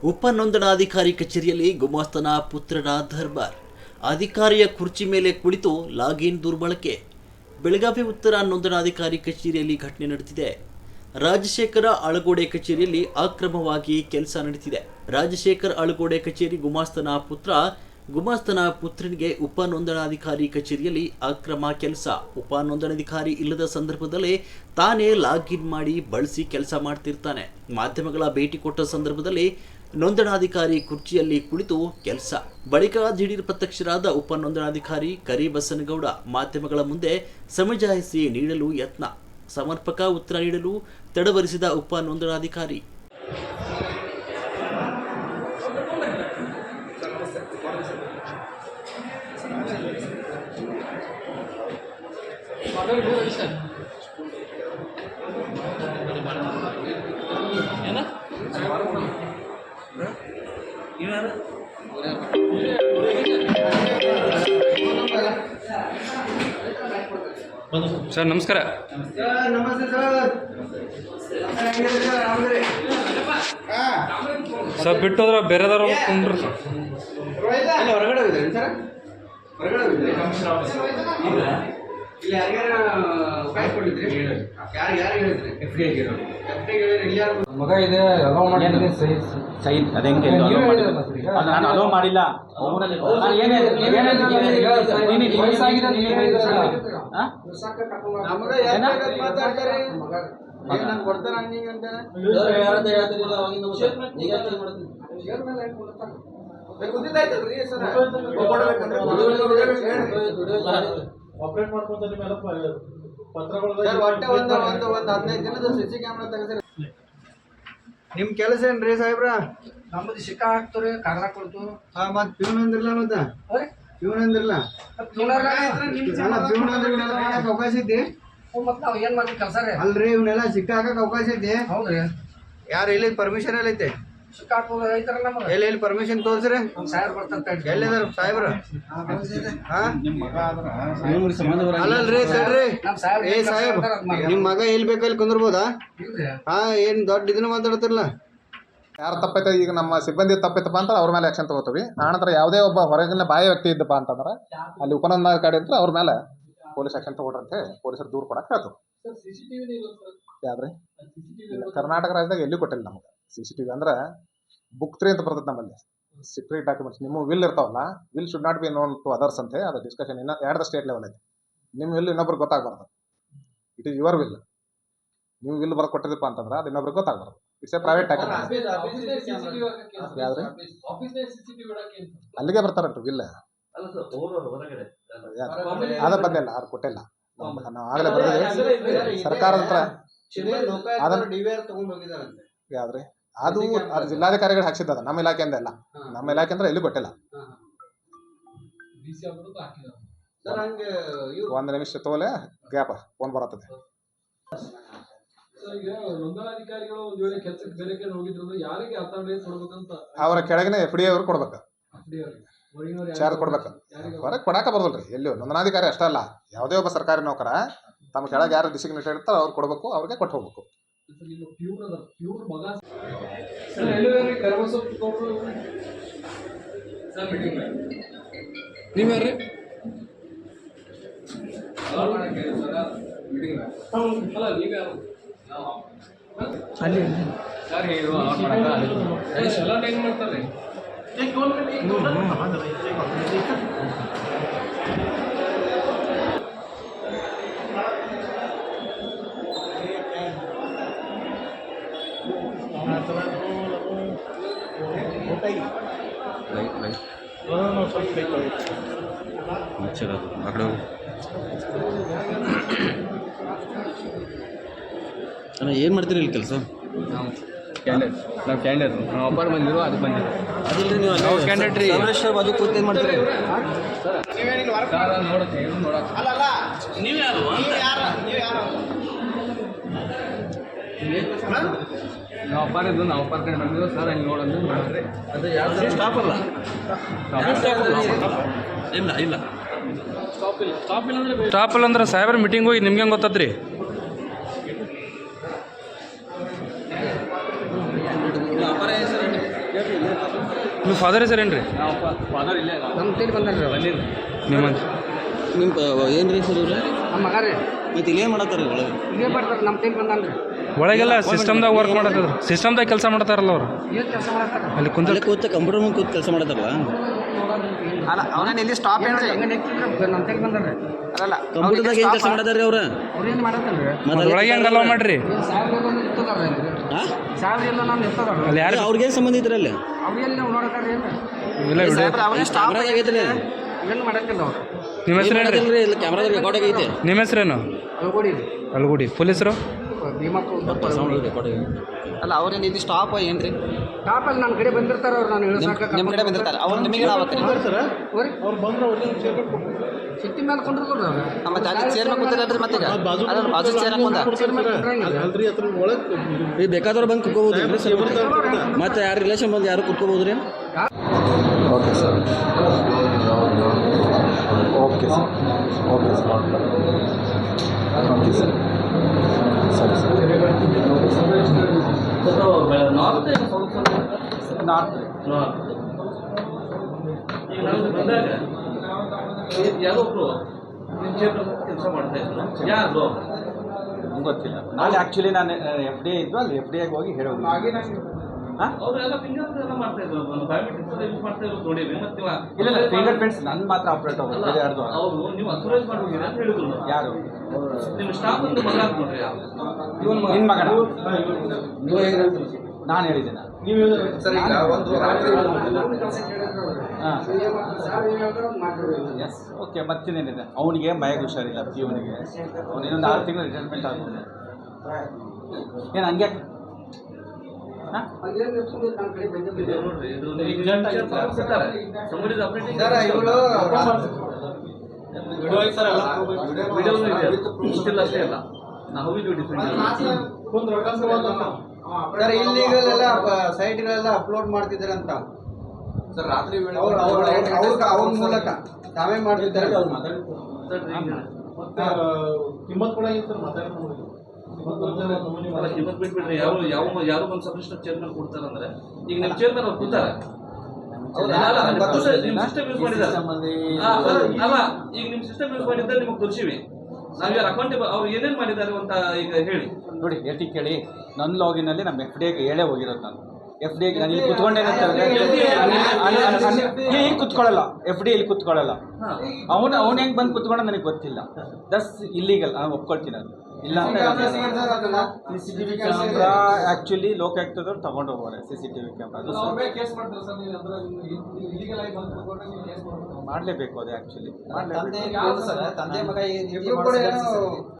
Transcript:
ಉಪ ನೋಂದಣಾಧಿಕಾರಿ ಕಚೇರಿಯಲ್ಲಿ ಗುಮಾಸ್ತನ ಪುತ್ರನ ದರ್ಬಾರ್. ಅಧಿಕಾರಿಯ ಕುರ್ಚಿ ಮೇಲೆ ಕುಳಿತು ಲಾಗಿನ್ ದುರ್ಬಳಕೆ. ಬೆಳಗಾವಿ ಉತ್ತರ ನೋಂದಣಾಧಿಕಾರಿ ಕಚೇರಿಯಲ್ಲಿ ಘಟನೆ ನಡೆದಿದೆ. ರಾಜಶೇಖರ ಅಳಗೋಡೆ ಕಚೇರಿಯಲ್ಲಿ ಅಕ್ರಮವಾಗಿ ಕೆಲಸ ನಡೆದಿದೆ. ರಾಜಶೇಖರ್ ಅಳಗೋಡೆ ಕಚೇರಿ ಗುಮಾಸ್ತನ ಪುತ್ರನಿಗೆ ಉಪ ನೋಂದಣಾಧಿಕಾರಿ ಕಚೇರಿಯಲ್ಲಿ ಅಕ್ರಮ ಕೆಲಸ. ಉಪ ನೋಂದಣಾಧಿಕಾರಿ ಇಲ್ಲದ ಸಂದರ್ಭದಲ್ಲಿ ತಾನೇ ಲಾಗಿನ್ ಮಾಡಿ ಬಳಸಿ ಕೆಲಸ ಮಾಡ್ತಿರ್ತಾನೆ. ಮಾಧ್ಯಮಗಳ ಭೇಟಿ ಕೊಟ್ಟ ಸಂದರ್ಭದಲ್ಲಿ ನೋಂದಣಾಧಿಕಾರಿ ಕುರ್ಚಿಯಲ್ಲಿ ಕುಳಿತು ಕೆಲಸ. ಬಳಿಕ ದಿಢೀರ್ ಪ್ರತ್ಯಕ್ಷರಾದ ಉಪ ನೋಂದಣಾಧಿಕಾರಿ ಕರಿಬಸನಗೌಡ ಮಾಧ್ಯಮಗಳ ಮುಂದೆ ಸಮಜಾಯಿಷಿ ನೀಡಲು ಯತ್ನ. ಸಮರ್ಪಕ ಉತ್ತರ ನೀಡಲು ತಡವರಿಸಿದ ಉಪ ನೋಂದಣಾಧಿಕಾರಿ. ಸರ್ ನಮಸ್ಕಾರ. ನಮಸ್ತೆ ಸರ್. ಸರ್ ಬಿಟ್ಟೋದ್ರ ಬೇರೆದವ್ರು ಕುಂಡ್ರು ಸರ್. ಹೊರಗಡೆ ಹೋಗಿದ್ರಿ ಸರ್? ಹೊರಗಡೆ ಹೋಗಿದ್ರಿ? ಇಲ್ಲಿ ಯಾರ್ಯಾರು ಕಾಯಿ ಕೊಟ್ಟಿದ್ರಿ? ಯಾರು ಹೇಳಿದ್ರಿ? ಎಫ್ಡಿಗೆ ಮಗ ಇದೆ ಅಲೋ ಮಾಡಿದ್ರೆ ಸೈ ಅದು ಹೆಂಗೆ ನಾನು ಅಲೋ ಮಾಡಿಲ್ಲ. ಕೊಡ್ತಾರ ಹಂಗೆ ಅಂತ ಆಪರೇಟ್ ಮಾಡ್ಕೊಂತ ಮೇಲೆ ಪತ್ರಗಳು ಒಟ್ಟೆ ಒಂದು 15 ದಿನದ ಸಿಸಿ ಕ್ಯಾಮ್ರಾ ತೆಗೆದ್ರಿ. ನಿಮ್ ಕೆಲಸ ಏನ್ರಿ ಸಾಹೇಬ್ರ? ನಮ್ಮದು ಶಿಕ್ಕಾ ಹಾಕ್ತಾರೆ, ಕಾಗದ ಕೊಡ್ತು. ಮತ್ ಪ್ಯೂನ್ ಅಂದ್ರಲ್ಲ, ಪ್ಯೂನ್ ಅಂದ್ರಲ್ಲ ಅವಕಾಶ ಐತಿ. ಮತ್ ನಾವ್ ಏನ್ ಮಾಡ್ತೀವಿ ಕೆಲಸ ರೀ? ಅಲ್ರಿ ಇವನ್ನೆಲ್ಲ ಸಿಕ್ಕ ಹಾಕಕ್ ಅವಕಾಶ ಐತಿ. ಹೌದ್ರಿ. ಯಾರು ಎಲ್ಲಿ ಪರ್ಮಿಷನ್ ಎಲ್ಲ ಐತೆ? ಶಿಕ್ಕಾ ಹಾಕೋದು ಐತಾರ ನಮ್ಗೆ. ಎಲ್ಲಿ ಪರ್ಮಿಷನ್ ತೋರ್ಸ್ರಿ. ಸಾಹೇಬ್ ಬರ್ತಾರೆ. ಎಲ್ಲಿದಾರ ಸಾಹೇಬ್ರ? ಅಲ್ಲಲ್ರಿ ತಡ್ರಿ. ಏ ಸಾಹೇಬ್, ನಿಮ್ ಮಗ ಎಲ್ಲಿ ಬೇಕಲ್ಲಿ ಕುಂದಿರ್ಬೋದಾ? ಏನ್ ದೊಡ್ಡ ಇದನ್ನ ಮಾತಾಡ್ತಿರಲ್ಲ. ಯಾರು ತಪ್ಪೈತೆ, ಈಗ ನಮ್ಮ ಸಿಬ್ಬಂದಿ ತಪ್ಪೈತಪ್ಪ ಅಂತ ಅವ್ರ ಮೇಲೆ ಆಕ್ಷನ್ ತಗೋತೀವಿ. ಆನಂತರ ಯಾವುದೇ ಒಬ್ಬ ಹೊರಗಿನ ಬಾಹ್ಯ ವ್ಯಕ್ತಿ ಇದ್ದಪ್ಪ ಅಂತಂದ್ರೆ ಅಲ್ಲಿ ಉಪನೋಂದಣಾಧಿಕಾರಿ ಅಂತ ಅವ್ರ ಮೇಲೆ ಪೊಲೀಸ್ ಆಕ್ಷನ್ ತಗೊಳ್ರಂತೆ ಪೊಲೀಸರು ದೂರು ಕೊಡಕ್ಕೆ ಹೇಳ್ತು. ಯಾವ್ದ್ರಿ? ಕರ್ನಾಟಕ ರಾಜ್ಯದಾಗ ಎಲ್ಲಿ ಕೊಟ್ಟಿಲ್ಲ ನಮ್ಗೆ CCTV. ಅಂದ್ರೆ ಬುಕ್ 3 ಅಂತ ಬರ್ತದೆ ನಮ್ಮಲ್ಲಿ, ಸೀಕ್ರೆಟ್ ಡಾಕ್ಯುಮೆಂಟ್ಸ್. ನಿಮ್ಮ ವಿಲ್ ಇರ್ತಾವಲ್ಲ, will should not be known to others ಅಂತೆ. ಅದು ಡಿಸ್ಕಷನ್ ಇನ್ನು ಎರಡು ಸ್ಟೇಟ್ ಲೆವೆಲ್ ಐತೆ. ನಿಮ್ಮ ವಿಲ್ ಇನ್ನೊಬ್ರಿಗೆ ಗೊತ್ತಾಗಬಾರ್ದು. It is your will. ನೀವು ವಿಲ್ ಬರೆದು ಕೊಟ್ಟಿರಪ್ಪ ಅಂತಂದ್ರೆ ಅದು ಇನ್ನೊಬ್ರಿಗೆ ಗೊತ್ತಾಗಬಾರ್ದು. It's a private document. ಯಾವ್ದ್ರಿ? ಅಲ್ಲಿಗೆ ಬರ್ತಾರಂತ ವಿಲ್. ಅದ ಬಂದಿಲ್ಲ, ಅದು ಕೊಟ್ಟಿಲ್ಲ. ನಾವು ಆಗಲೇ ಬರ್ತೀವಿ ಸರ್ಕಾರದ ಹತ್ರ. ಯಾವ್ದ್ರಿ? ಅದು ಜಿಲ್ಲಾಧಿಕಾರಿಗಳು ಹಾಕ್ಸಿದ್ದದ, ನಮ್ಮ ಇಲಾಖೆಯಿಂದ ಇಲ್ಲ. ನಮ್ಮ ಇಲಾಖೆ ಅಂದ್ರೆ ಎಲ್ಲಿ ಕೊಟ್ಟಿಲ್ಲ. ಒಂದು ನಿಮಿಷ ತೋಲೆ ಗ್ಯಾಪ್, ಫೋನ್ ಬರತ್ತದೆ. ಅವರ ಕೆಳಗಿನ FDA ಅವ್ರು ಕೊಡ್ಬೇಕು, ಚಾರ್ಜ್ ಕೊಡ್ಬೇಕು. ಹೊರಗೆ ಕೊಡಾಕ ಬರೋದಿಲ್ರಿ ಎಲ್ಲಿ. ನೋಂದಣಾಧಿಕಾರಿ ಅಷ್ಟೇ ಅಲ್ಲ, ಯಾವುದೇ ಒಬ್ಬ ಸರ್ಕಾರಿ ನೌಕರ ತಮ್ಮ ಕೆಳಗೆ ಯಾರು ಡಿಸಿಗ್ನೇಟೆಡ್ ಇರ್ತಾರೋ ಅವ್ರು ಕೊಡ್ಬೇಕು, ಅವ್ರಿಗೆ ಕೊಟ್ಟು ಹೋಗ್ಬೇಕು. ಏನು ಮಾಡ್ತೀರಿ ಇಲ್ಲಿ ಕೆಲಸ? ನಾವು ಕ್ಯಾಂಡಿಡೇಟ್, ನಾವು ಅಪ್ಪಾರ ಬಂದಿರೋ ಅದು ಬಂದಿರೋ ಅದಿಲ್ರಿ. ನೀವು ಕ್ಯಾಂಡಿಡೇಟ್ ರೀ. ಬಾಜು ಕೂತ್ ಏನು ಮಾಡ್ತೀರಿ? ನಾವು ಅಪ್ಪಾರಿದ್ದು, ನಾವು ಅಪ್ಪಾರ ಕಡೆ ಬಂದಿರೋ ಸರ್ ಹಂಗೆ ನೋಡೋದು ಮಾಡಿದ್ರೆ ಅದು ಯಾರು ಸ್ಟಾಪ್ ಅಲ್ಲ? ಇಲ್ಲ ಸ್ಟಾಪ್ ಇಲ್ಲ ಅಂದ್ರೆ ಸಾಹೇಬ್ರ ಮೀಟಿಂಗ್ ಹೋಗಿ ನಿಮ್ಗೆ ಹೆಂಗೆ ಗೊತ್ತದ್ರಿ? ವ್ಯಾಪಾರ ನಿಮ್ಮ ಫಾದರ್ ಹೆಸರೇನು ರೀ? ಫಾದರ್ ಇಲ್ಲೇ ನಮ್ಮ ತೇಲಿ ಬಂದಾರ್ರಿ ಅವ್ರು. ನಿಮ್ಮ ನಿಮ್ಮ ಏನು ರೀ ಸರ್ ಇವ್ರು ನಮ್ಮ ಮಗ ರೀ ಮತ್ತು ಇಲ್ಲೇನು ಮಾಡತ್ತಾರೆ ಒಳಗೆ ಇದೇ ಬರ್ತಾರೆ ನಮ್ಮ ತೇಲಿ ಬಂದಾನ್ರಿ. ಒಳಗೆಲ್ಲ ಸಿಸ್ಟಮ್ದಾಗ ವರ್ಕ್ ಮಾಡತ್ತದ, ಸಿಸ್ಟಮ್ದಾಗ ಕೆಲಸ ಮಾಡ್ತಾರಲ್ಲ ಅವರು. ಏನು ಕೆಲಸ ಮಾಡತ್ತಾರ? ಅಲ್ಲಿ ಕುಂತ ಅಲ್ಲೇ ಕೂತ ಕಂಪ್ಯೂಟರ್ ಮುಂದೆ ಕೂತು ಕೆಲಸ ಮಾಡತ್ತಾರಲ್ಲ ಅಲ್ಲ ಅವನೇನು ಇಲ್ಲಿ ಸ್ಟಾಪ್ ಏನ್ರಿ? ಹಂಗೆ ನಿಂತಿದ್ರು ನಮ್ಮ ತೇಲಿ ಬಂದಾರ್ರಿ. ಅಲ್ಲ ಕಂಪ್ಯೂಟರ್ದಾಗ ಏನು ಕೆಲಸ ಮಾಡತ್ತಾರ್ರಿ ಅವ್ರು ಅವ್ರೇನು ಮಾಡತ್ತಲ್ರಿ? ಒಳಗೆ ಹೆಂಗೆ ಅಲೋ ಮಾಡ್ರಿ? ಸಾಹೇಬ್ರು ಎಲ್ಲ ಇರ್ತದಾರ್ರಿ ಅಲ್ಲಿ. ಹಾಂ ಸಾಹೇಬ್ರು ಎಲ್ಲ ನಾನು ಇರ್ತದಾರ್ರಿ. ಅಲ್ಲಿ ಯಾರು ಅವ್ರಿಗೇನು ಸಂಬಂಧ ಇದ್ರಿ ಅಲ್ಲಿ ಅವ್ರೆಲ್ಲ ನಾವು ನೋಡತ್ತಾರ್ರಿ ಏನು ಇಲ್ಲ ವಿಡಿಯೋ. ಸಾಹೇಬ್ರ ಅವನೇ ಸ್ಟಾಪ್ ಕ್ಯಾಮ್ರಾದಾಗ ಐತ್ರಿ ಏನು ಮಾಡಕ್ಕಿಲ್ಲ ಅವ್ರು. ನಿಮ್ಮ ಹೆಸರೇನು ರೀ? ಇಲ್ಲಿ ಕ್ಯಾಮ್ರಾದಾಗ ರೆಕಾರ್ಡ್ ಐತೆ ನಿಮ್ಮ ಹೆಸರೇನು? ಅಲ್ಗೋಡಿ ರೀ ಅಲ್ಗುಡಿ. ಪೊಲೀಸರು? ಭೀಮಪ್ಪ ರೆಕಾರ್ಡ್ ಅಲ್ಲ ಅವ್ರೇನು ಇಲ್ಲಿ ಸ್ಟಾಪ್ ಏನ್ರಿ? ಟಾಪಲ್ಲಿ ನನ್ನ ಕಡೆ ಬಂದಿರ್ತಾರ ಅವ್ರು. ನಾನು ಇಳಿಸಾಕ ನಿಮ್ಮ ಕಡೆ ಬಂದಿರ್ತಾರೆ ಅವ್ರು ನಿಮಗೆ ಅವತ್ತು ಸಿಟ್ಟಿ ಮೇಲೆ ಕೊಂಡ್ರು ಮತ್ತೆ ಅಲ್ಲಿ ಚೇರ್ ಮೇಲೆ ಕೂತಿರಲ್ರಿ ಮತ್ತೆ ಈಗ ಅದ್ರ ಬಾಜು ಚೇರ್ ಹಾಕೊಂಡ ಈಗ ಬೇಕಾದವ್ರು ಬಂದು ಕುತ್ಕೋಬೋದು ಸರ್ ಮತ್ತೆ ಯಾರು ರಿಲೇಷನ್ ಬಂದು ಯಾರು ಕುತ್ಕೋಬೋದು ರೀ okay sir okay sir okay sir okay sir ಸರಿ ಸರ್ ನಾರ್ತ್ ಈಗ ನಾನು ಬಂದಾಗ ಯಾರೋ ಒಬ್ರು ಕೆಲಸ ಮಾಡ್ತಾ ಇದ್ರು. ಯಾರು ಗೊತ್ತಿಲ್ಲ. ನಾಳೆ ಆ್ಯಕ್ಚುಲಿ ನಾನು ಎಫ್ ಡಿ ಇದ್ದು ಅಲ್ಲಿ ಎಫ್ ಡಿ ಆಗಿ ಹೋಗಿ ಹೇಳೋದು. ಅವರೆಲ್ಲ ಫಿಂಗರ್ ಎಲ್ಲ ಮಾಡ್ತಾ ಇದ್ರು, ಬಯೋಮೆಟ್ರಿಕ್ಸ್ ಯೂಸ್ ಮಾಡ್ತಾ ಇರೋದು ನೋಡಿವಿ. ಮತ್ತೆ ಇಲ್ಲ ಫಿಂಗರ್ ಪ್ರಿಂಟ್ಸ್ ನನ್ನ ಮಾತ್ರ ಆಪ್ರೇಟ್ ಹೋಗೋದು, ಬೇರೆ ಯಾರ್ದು ಅಲ್ಲ. ಅವರು ನೀವು ಅಥರೈಸ್ ಮಾಡಿ ಹೋಗಿರಿ ಅಂತ ಹೇಳಿದ್ರು. ಯಾರು? ನಿಮ್ಮ ಸ್ಟಾಫ್ ಒಂದು ಮಗ ಅಂತ ನೋಡ್ರಿ. ನಿನ್ನ ಮಗನ? ನಾನು ಹೇಳಿದ್ದೇನೆ. Yes okay. ಮತ್ತೇನೇನಿದೆ ಅವನಿಗೆ ಮೈಗೆ ಹುಷಾರಿಲ್ಲ, ಜೀವನಿಗೆ. ಅವನು ಇನ್ನೊಂದು 6 ತಿಂಗಳು ರಿಟೈರ್ಮೆಂಟ್ ಆಗ್ತದೆ. ಏನು ಹಂಗೆ ನೋಡ್ರಿ, ಇದು somebody is operating. Video still ಅಷ್ಟೇ ಅಲ್ಲ. ನಾವು ಇದು ಡಿಫ್ರೆಂಟ್. ಸರ್ ಇಲ್ಲಿಗಲ್ ಎಲ್ಲ ಸೈಟ್ಗಳೆಲ್ಲ ಅಪ್ಲೋಡ್ ಮಾಡ್ತಿದ್ದಾರಂತ ಸರ್ ರಾತ್ರಿ ವೇಳೆ ಅವ್ರ ಮೂಲಕ ತಾವೇ ಮಾಡ್ತಿದ್ದಾರೆ. ಕಿಮ್ಮತ್ ಕೂಡ ಸರ್ ಮಾತಾಡ್ಕೊಂಡು ಕಿಮ್ಮತ್ ಬಿಟ್ಬಿಟ್ರೆ ಯಾರು ಒಂದು ಸಬ್ಮಿಷನ್ ಚೇರ್ಮನ್ ಕೊಡ್ತಾರಂದ್ರೆ ಈಗ ನಿಮ್ಮ ಚೇರ್ಮನ್ ಅವ್ರು ಕೂತಾರೆ. ನಿಮ್ಮ ಸಿಸ್ಟಮ್ ಯೂಸ್ ಮಾಡಿದ್ದಾರೆ ಅಲ್ಲ, ಈಗ ನಿಮ್ಮ ಸಿಸ್ಟಮ್ ಯೂಸ್ ಮಾಡಿದ್ದಾರೆ ನಿಮಗೆ ತೋರಿಸಿವಿ. ನಾವು ಯಾರು ಅಕೌಂಟೇಬಲ್ ಅವ್ರು ಏನೇನು ಮಾಡಿದ್ದಾರೆ ಅಂತ ಈಗ ಹೇಳಿ ನೋಡಿ. ಎಟಿ ಕೇಳಿ ನನ್ನ ಲಾಗಿನಲ್ಲಿ ನಮ್ಮ ಎಫ್ ಡಿ ಎಗೆ ಹೇಳೇ ಹೋಗಿರೋದು. ನಾನು ಎಫ್ ಡಿ ನಾನು ಇಲ್ಲಿ ಕುತ್ಕೊಂಡೇನಂತ ಇಲ್ಲಿ ಕುತ್ಕೊಳ್ಳಲ್ಲ. ಎಫ್ ಡಿ ಇಲ್ಲಿ ಕುತ್ಕೊಳ್ಳಲ್ಲ. ಅವ್ನು ಹೆಂಗೆ ಬಂದು ಕುತ್ಕೊಂಡು ನನಗೆ ಗೊತ್ತಿಲ್ಲ. ದಸ್ ಇಲ್ಲಿಗಲ್. ನಾನು ಒಪ್ಕೊಳ್ತೀನಿ ಅದು. ಇಲ್ಲ CCTV ಕ್ಯಾಮ್ರಾ ಆ್ಯಕ್ಚುಲಿ ಲೋಕಾಯುಕ್ತದವ್ರು ತಗೊಂಡು ಹೋಗೋರೆ. CCTV ಕ್ಯಾಮ್ರಾ ಮಾಡಲೇಬೇಕು. ಅದು ಆ್ಯಕ್ಚುಲಿ ಮಾಡಲೇಬೇಕು. ತಂದೆ ಮಗ